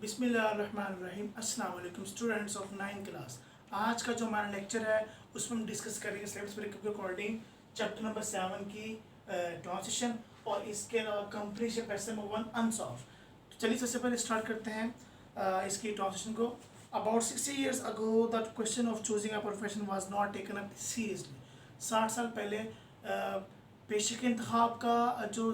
बिस्मिल्लाहिर्रहमानिर्रहीम। अस्सलाम वालेकुम स्टूडेंट्स ऑफ 9 क्लास। आज का जो हमारा लेक्चर है उसमें हम डिस्कस करेंगे सिलेबस ब्रेकअप के अकॉर्डिंग चैप्टर नंबर 7 की ट्रांजिशन और इसके अलावा कंप्लीशन पैसे नंबर 1 अनसॉल्व। तो चलिए सबसे पहले स्टार्ट करते हैं इसकी ट्रांजिशन को। About 60 years ago the question of choosing a profession was not taken up seriously. 60 साल पहले पेशे के इंतखाब का जो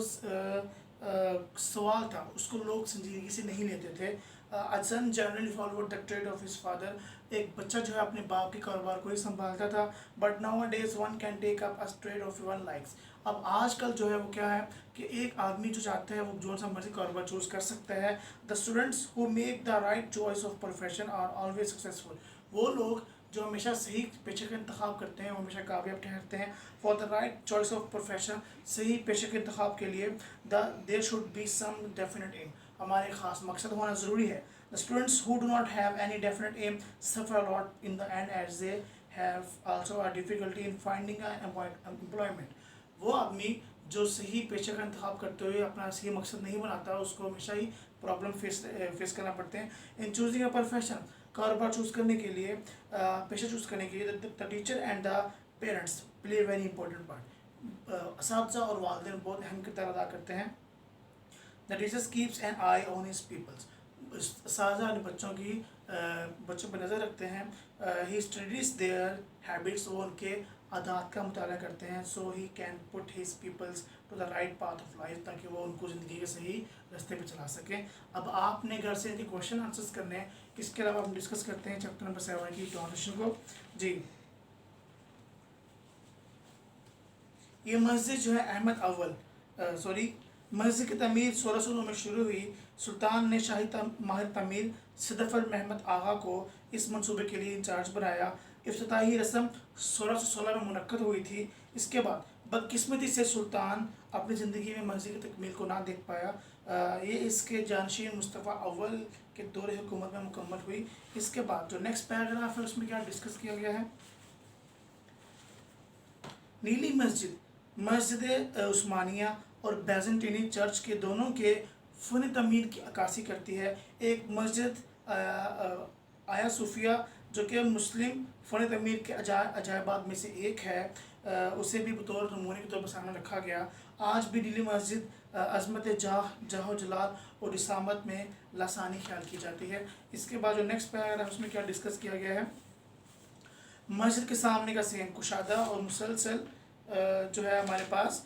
सवाल था उसको लोग संजीदगी से नहीं लेते थे। असन generally followed the trade off his father. एक बच्चा जो है अपने बाप के कारोबार को ही संभालता था। But nowadays one can take up a trade of one likes. अब आजकल जो है वो क्या है कि एक आदमी जो चाहता है वो जो सा मर्जी कारोबार चूज कर सकता है। The students who make the right choice of profession are always successful. वो लोग जो हमेशा सही पेशे का इंतखाब करते हैं वो हमेशा कामयाब ठहरते हैं। For the right choice of profession, सही पेशे के इंतखाब के लिए there should be some definite aim, हमारे ख़ास मकसद होना ज़रूरी है। The students who do not have any definite aim suffer a lot in the end as they have also a difficulty in finding employment. वो आदमी जो सही पेशे का इंतखाब करते हुए अपना सही मकसद नहीं बनाता उसको हमेशा ही प्रॉब्लम फेस करना पड़ते हैं। इन चूजिंग अ प्रोफेशन, कारोबार चूज़ करने के लिए, पेशा चूज़ करने के लिए the teacher and the parents play very important part. असातिज़ा और वालिदैन बहुत अहम किरदार अदा करते हैं। The teachers keeps an eye on his pupils. असातिज़ा अपने बच्चों पर नज़र रखते हैं। ही स्टडीज देयर हैबिट्स, वो उनके आदात का मुताला करते हैं। So he can put his pupils to the right path of life, ताकि वो उनको ज़िंदगी के सही रास्ते पे चला सकें। अब आपने घर से इनके क्वेश्चन आंसर्स करने हैं। इसके अलावा हम डिस्कस करते हैं चैप्टर नंबर 7 की ट्रांजिशन को। जी, ये मस्जिद जो है अहमद अव्वल मस्जिद की तमीर 1609 में शुरू हुई। सुल्तान ने शाही माहिर तमीर सदफ़र महमद आगा को इस मंसूबे के लिए इंचार्ज बनाया। इफ्तिताही रस्म 1616 में मुनक्कद हुई थी। इसके बाद बदकिस्मती से सुल्तान अपनी ज़िंदगी में मस्जिद की तकमील को ना देख पाया। ये इसके जानशीन मुस्तफ़ा अव्वल के दौर हुकूमत में मुकम्मल हुई। इसके बाद जो नेक्स्ट पैराग्राफ है उसमें क्या डिस्कस किया गया है। नीली मस्जिद उस्मानिया और बैजेंटीनी चर्च के दोनों के फ़न तमीर की अक्कासी करती है। एक मस्जिद आया सूफिया जो कि मुस्लिम फ़न तमीर के अजायबात में से एक है, उसे भी बतौर नमूने के तौर पर सामने रखा गया। आज भी नीली मस्जिद अज़मत जाहो जलाल और इसामत में लासानी ख्याल की जाती है। इसके बाद जो नेक्स्ट पैराग्राफ उसमें क्या डिस्कस किया गया है। मस्जिद के सामने का सेन कुशादा और मुसलसल जो है हमारे पास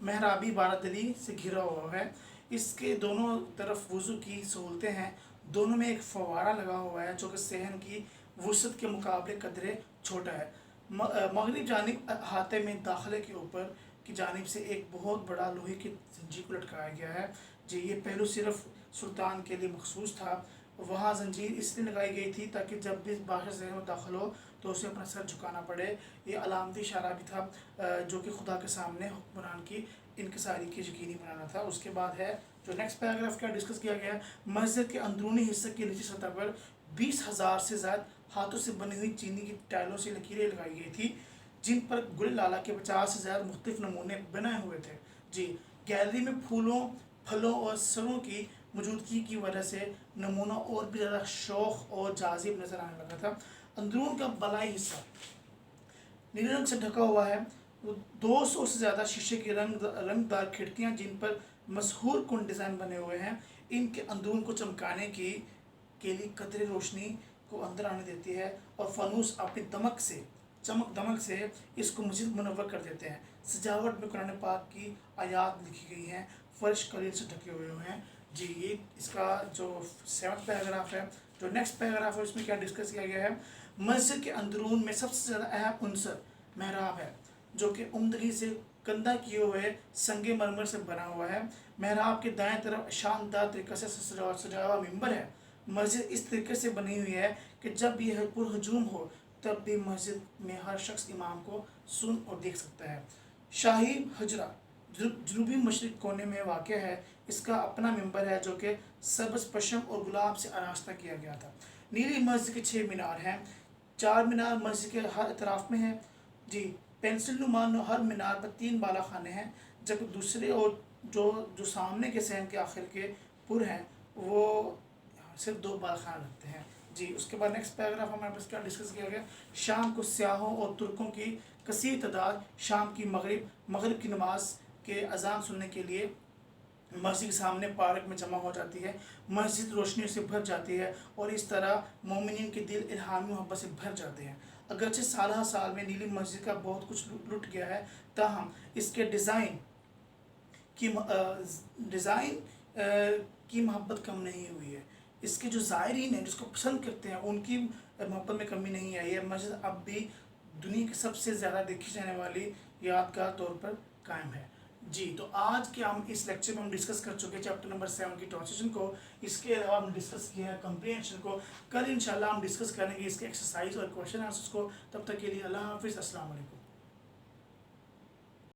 मेहराबी बारादरी से घिरा हुआ है। इसके दोनों तरफ वज़ू की सहूलतें हैं। दोनों में एक फवारा लगा हुआ है जो कि सहन की वसअत के मुकाबले कदरे छोटा है। मगरिब जानिब अहाते में दाखिले के ऊपर की जानिब से एक बहुत बड़ा लोहे की जंजीर को लटकाया गया है। जी, ये पहलू सिर्फ सुल्तान के लिए मखसूस था। वहाँ जंजीर इसलिए लगाई गई थी ताकि जब भी बाहर जहन में दाखिल हो तो उसे अपना सर झुकाना पड़े। ये अलामती इशारा भी था जो कि खुदा के सामने हुक्मरान की इनकिसारी की यकीनी बनाना था। उसके बाद है जो नेक्स्ट पैराग्राफ क्या डिस्कस किया गया है। मस्जिद के अंदरूनी हिस्से की निचली सतह पर 20,000 से ज़्यादा हाथों से बनी हुई चीनी की टाइलों से लकीरें लगाई गई थी जिन पर गुल लाला के 50 से ज़्यादा मुख्तलिफ नमूने बनाए हुए थे। जी, गैलरी में फूलों, फलों और सरों की मौजूदगी की वजह से नमूना और भी ज़्यादा शौक और जाजिब नज़र आने लगा था। अंदरून का बलाई हिस्सा नीले रंग से ढका हुआ है। 200 से ज़्यादा शीशे की रंगदार खिड़कियाँ जिन पर मशहूर कुंड डिज़ाइन बने हुए हैं, इनके अंदरून को चमकाने के लिए कतरे रोशनी को अंदर आने देती है और फानूस अपनी चमक दमक से इसको मज़ीद मुनव्वर कर देते हैं। सजावट में कुरान पाक की आयात लिखी गई हैं, फर्श कलील से ढके हुए हैं। जी, ये इसका जो 7वां पैराग्राफ है। जो नेक्स्ट पैराग्राफ है उसमें क्या डिस्कस किया गया है। मस्जिद के अंदरून में सबसे ज़्यादा अहम उनसर महराब है जो कि उम्दगी से कंधा किए हुए संगे मरमर से बना हुआ है। महराब के दाएं तरफ शानदार तरीके से सजाया हुआ मिंबर है। मस्जिद इस तरीके से बनी हुई है कि जब यह पुरहजूम हो तब भी मस्जिद में हर शख्स इमाम को सुन और देख सकता है। शाही हजरा जनूबी मशरक़ कोने में वाक़ है। इसका अपना मिंबर है जो कि सब्ज़ पशम और गुलाब से आरास्ता किया गया था। नीली मस्जिद के 6 मीनार हैं। 4 मीनार मस्जिद के हर अतराफ़ में हैं। जी, पेंसिल नुमा हर मीनार पर 3 बाला खाने हैं, जबकि दूसरे और जो सामने के सहन के आखिर के पुर हैं वो صرف 2 بالخان رکھتے ہیں۔ جی اس کے بعد نیکسٹ پیراگراف ہمارے پاس کیا ڈسکس کیا گیا، شام کو سیاحوں اور ترکوں کی کثیر تعداد شام کی مغرب کی نماز کے اذان سننے کے لیے مسجد کے سامنے پارک میں جمع ہو جاتی ہے، مسجد روشنیوں سے بھر جاتی ہے اور اس طرح مومنین کے دل الہامی محبت سے بھر جاتے ہیں۔ اگرچہ سالہ سال میں نیلی مسجد کا بہت کچھ لٹ گیا ہے، تاہم اس کے ڈیزائن کی محبت کم نہیں ہوئی ہے۔ اس کے جو زائرین ہیں، جس کو پسند کرتے ہیں، ان کی محبت میں کمی نہیں آئی ہے۔ مسجد اب بھی دنیا کی سب سے زیادہ دیکھی جانے والی یادگار طور پر قائم ہے۔ جی تو آج کے ہم اس لیکچر میں ہم ڈسکس کر چکے چیپٹر نمبر 7 کی ٹرانسلیشن کو، اس کے علاوہ ہم ڈسکس کیا ہے کمپریہنشن کو۔ کل انشاءاللہ ہم ڈسکس کریں گے اس کے ایکسرسائز اور کویشچن آنسرز کو۔ تب تک کے لیے اللہ حافظ، السلام علیکم۔